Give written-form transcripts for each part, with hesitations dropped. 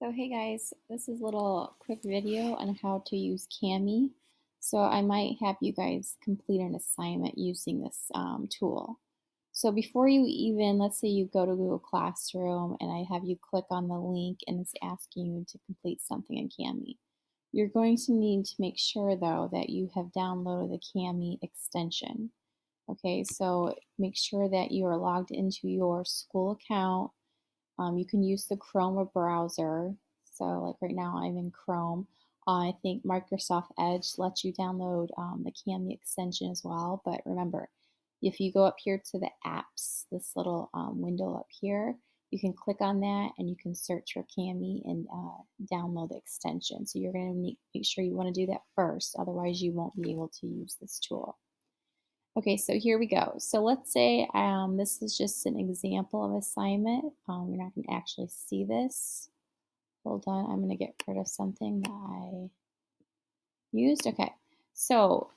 So hey guys, this is a little quick video on how to use Cami. So I might have you guys complete an assignment using this tool. So before you even, let's say you go to Google Classroom and I have you click on the link and it's asking you to complete something in Cami. You're going to need to make sure though that you have downloaded the Cami extension. Okay, so make sure that you are logged into your school account. You can use the Chrome browser. So like right now I'm in Chrome. I think Microsoft Edge lets you download the Cami extension as well. But remember, if you go up here to the apps, this little window up here, you can click on that and you can search for Cami and download the extension. So you're going to make sure you want to do that first. Otherwise, you won't be able to use this tool. Okay, so here we go. So let's say this is just an example of assignment. You're not going to actually see this. Hold on, I'm going to get rid of something that I used. Okay, so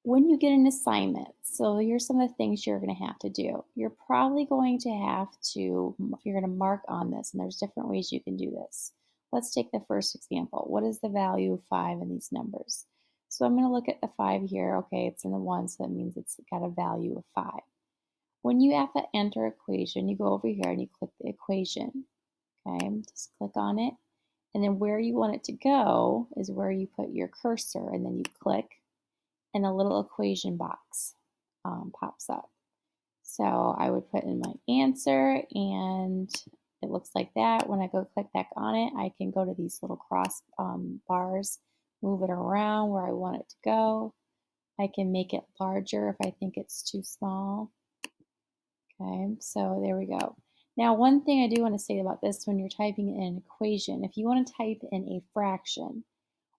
when you get an assignment, so here's some of the things you're going to have to do. You're probably going to have to, you're going to mark on this, and there's different ways you can do this. Let's take the first example. What is the value of 5 in these numbers? So I'm going to look at the 5 here. Okay, it's in the 1, so that means it's got a value of 5. When you have to enter equation, you go over here and you click the equation. Okay, just click on it. And then where you want it to go is where you put your cursor, and then you click, and a little equation box pops up. So I would put in my answer, and it looks like that. When I go click back on it, I can go to these little cross bars, move it around where I want it to go. I can make it larger if I think it's too small. Okay, so there we go. Now, one thing I do want to say about this when you're typing in an equation, if you want to type in a fraction,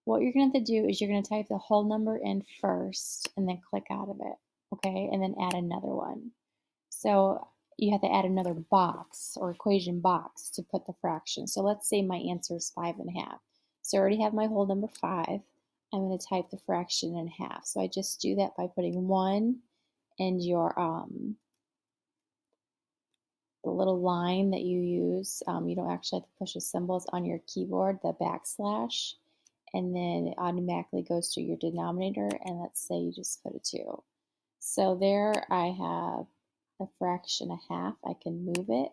what you're going to have to do is you're going to type the whole number in first and then click out of it, okay, and then add another one. So you have to add another box or equation box to put the fraction. So let's say my answer is 5.5. So I already have my whole number 5. I'm going to type the fraction in half. So I just do that by putting 1 and your the little line that you use. You don't actually have to push the symbols on your keyboard, the backslash, and then it automatically goes to your denominator, and let's say you just put a 2. So there I have a fraction a half. I can move it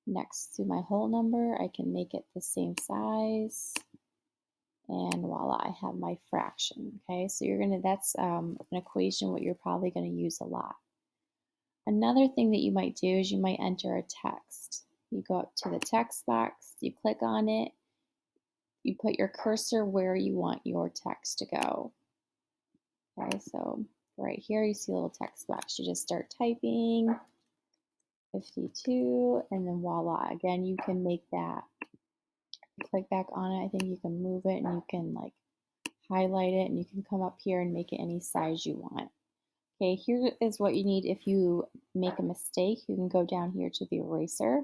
next to my whole number. I can make it the same size, and voila, I have my fraction. Okay, so that's an equation what you're probably gonna use a lot. Another thing that you might do is you might enter a text. You go up to the text box, you click on it, you put your cursor where you want your text to go. Okay, so right here you see a little text box. You just start typing 52 and then voila. Again, you can make that. Click back on it. I think you can move it and you can like highlight it, and you can come up here and make it any size you want. Okay, here is what you need if you make a mistake. You can go down here to the eraser,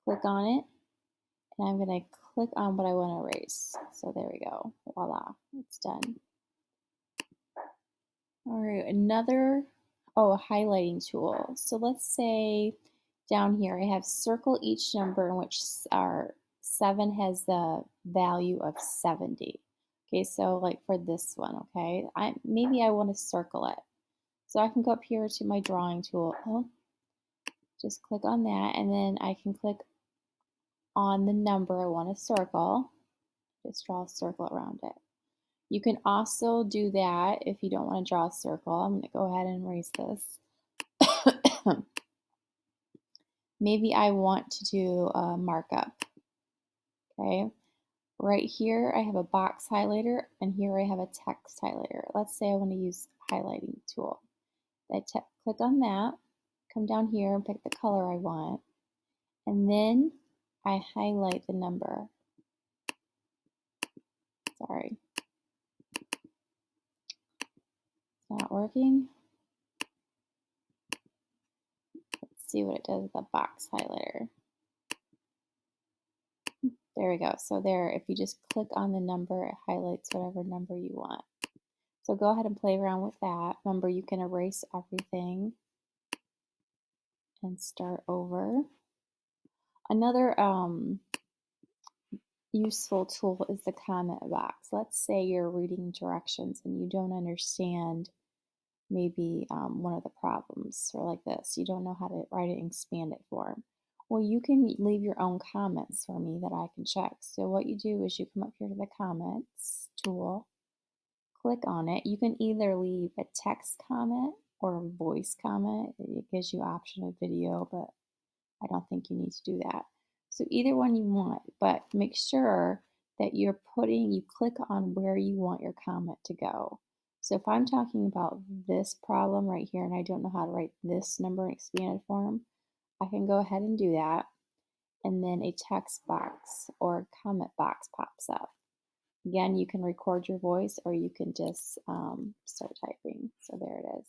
click on it, and I'm going to click on what I want to erase. So there we go. Voila, it's done. All right, a highlighting tool. So let's say down here I have circle each number in which our 7 has the value of 70. Okay, so like for this one, okay, maybe I want to circle it. So I can go up here to my drawing tool, just click on that, and then I can click on the number I want to circle, just draw a circle around it. You can also do that if you don't want to draw a circle. I'm going to go ahead and erase this. Maybe I want to do a markup. Okay, right here I have a box highlighter, and here I have a text highlighter. Let's say I want to use highlighting tool. I click on that, come down here and pick the color I want, and then I highlight the number. Sorry, it's not working. Let's see what it does with the box highlighter. There we go. So there, if you just click on the number, it highlights whatever number you want. So go ahead and play around with that. Remember, you can erase everything and start over. Another useful tool is the comment box. Let's say you're reading directions and you don't understand maybe one of the problems, or like this, you don't know how to write it in expanded form. Well, you can leave your own comments for me that I can check. So what you do is you come up here to the comments tool, click on it. You can either leave a text comment or a voice comment. It gives you option of video, but I don't think you need to do that. So either one you want, but make sure that you click on where you want your comment to go. So if I'm talking about this problem right here and I don't know how to write this number in expanded form, I can go ahead and do that. And then a text box or comment box pops up. Again, you can record your voice or you can just start typing. So there it is.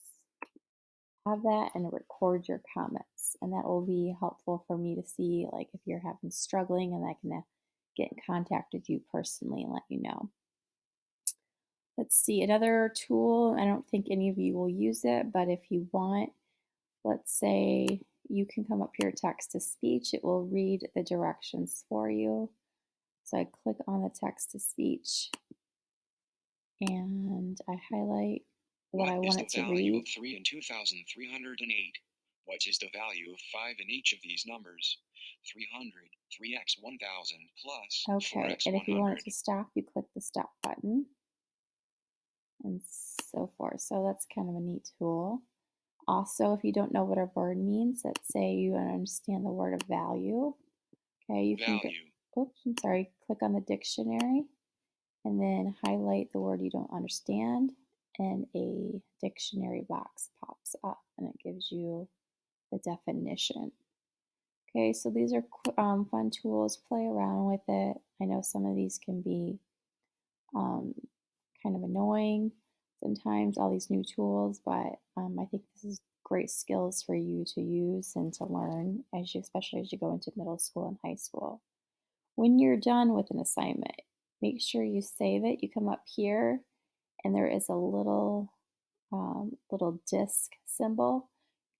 Have that and record your comments, and that will be helpful for me to see like if you're having struggling, and I can get in contact with you personally and let you know. Let's see another tool. I don't think any of you will use it, but if you want, let's say you can come up here text to speech. It will read the directions for you. So I click on the text to speech and I highlight what I want it to Value read. of 3 and 2,308? What is the value of 5 in each of these numbers? 300, 3x 1,000 plus Okay, 4x and if you want 100. it to stop, you click the stop button and so forth. So that's kind of a neat tool. Also, if you don't know what a word means, let's say you don't understand the word of value, okay, you can go, Value. oops, I'm sorry, click on the dictionary and then highlight the word you don't understand, and a dictionary box pops up and it gives you the definition. Okay, so these are fun tools. Play around with it. I know some of these can be um, kind of annoying sometimes, all these new tools, but I think this is great skills for you to use and to learn as you, especially as you go into middle school and high school. When you're done with an assignment, make sure you save it. You come up here and there is a little disc symbol.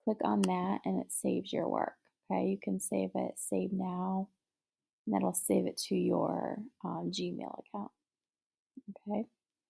Click on that and it saves your work. Okay, you can save it, save now, and that'll save it to your Gmail account. Okay.